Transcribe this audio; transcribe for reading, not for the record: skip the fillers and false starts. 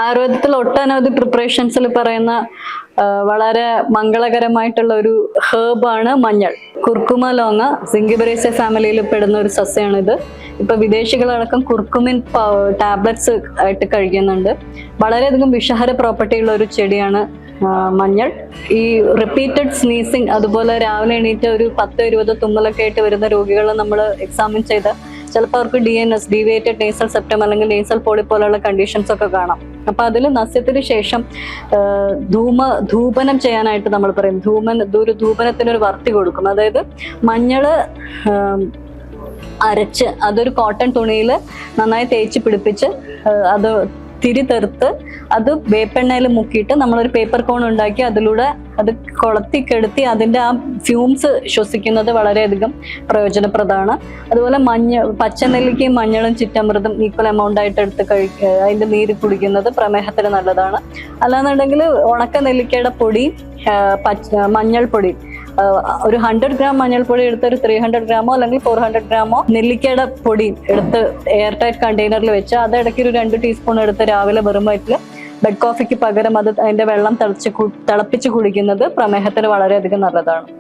ആയുർവേദത്തിൽ ഒട്ടനവധി പ്രിപ്പറേഷൻസിൽ പറയുന്ന വളരെ മംഗളകരമായിട്ടുള്ള ഒരു ഹേർബാണ് മഞ്ഞൾ. കുർക്കുമ ലോങ്ങ സിംഗിബറേസിയ ഫാമിലിയിൽ പെടുന്ന ഒരു സസ്യമാണിത്. ഇപ്പൊ വിദേശികളടക്കം കുർക്കുമിൻ ടാബ്ലറ്റ്സ് ആയിട്ട് കഴിക്കുന്നുണ്ട്. വളരെയധികം വിഷഹര പ്രോപ്പർട്ടി ഉള്ള ഒരു ചെടിയാണ് മഞ്ഞൾ. ഈ റിപ്പീറ്റഡ് സ്നീസിങ്, അതുപോലെ രാവിലെ എണീറ്റ് ഒരു 10-20 തുമ്മലൊക്കെ ആയിട്ട് വരുന്ന രോഗികളെ നമ്മൾ എക്സാമിൻ ചെയ്ത ചിലപ്പോൾ അവർക്ക് DNS, ഡീവിയേറ്റഡ് നേസൽ സെപ്റ്റം അല്ലെങ്കിൽ നേസൽ പോളി പോലുള്ള കണ്ടീഷൻസ് ഒക്കെ കാണാം. അപ്പൊ അതിൽ നസ്യത്തിന് ശേഷം ധൂപനം ചെയ്യാനായിട്ട് നമ്മൾ പറയും. ധൂപനത്തിനൊരു വർത്തി കൊടുക്കും. അതായത് മഞ്ഞള് അരച്ച് അതൊരു കോട്ടൺ തുണിയിൽ നന്നായി തേച്ച് പിടിപ്പിച്ച് അത് തിരി തെറുത്ത് അത് വേപ്പെണ്ണയിൽ മുക്കിയിട്ട് നമ്മളൊരു പേപ്പർ കോൺ ഉണ്ടാക്കി അതിലൂടെ അത് കൊളത്തിക്കെടുത്തി അതിൻ്റെ ആ ഫ്യൂംസ് ശ്വസിക്കുന്നത് വളരെയധികം പ്രയോജനപ്രദമാണ്. അതുപോലെ പച്ചനെല്ലിക്കയും മഞ്ഞളും ചിറ്റമൃതും ഈക്വൽ എമൗണ്ട് ആയിട്ട് എടുത്ത് അതിൻ്റെ നീര് കുടിക്കുന്നത് പ്രമേഹത്തിന് നല്ലതാണ്. അല്ലാന്നുണ്ടെങ്കിൽ ഉണക്ക നെല്ലിക്കയുടെ പൊടി, മഞ്ഞൾപ്പൊടി, ഒരു 100 ഗ്രാം മഞ്ഞൾപ്പൊടി എടുത്ത് ഒരു 300 ഗ്രാമോ അല്ലെങ്കിൽ 400 ഗ്രാമോ നെല്ലിക്കയുടെ പൊടി എടുത്ത് എയർ ടൈറ്റ് കണ്ടെയ്നറിൽ വെച്ച് അത് ഇടയ്ക്ക് ഒരു 2 ടീസ്പൂൺ എടുത്ത് രാവിലെ വെറും വയറ്റിൽ ബെഡ് കോഫിക്ക് പകരം അതിന്റെ വെള്ളം തിളപ്പിച്ച് കുടിക്കുന്നത് പ്രമേഹത്തിന് വളരെയധികം നല്ലതാണ്.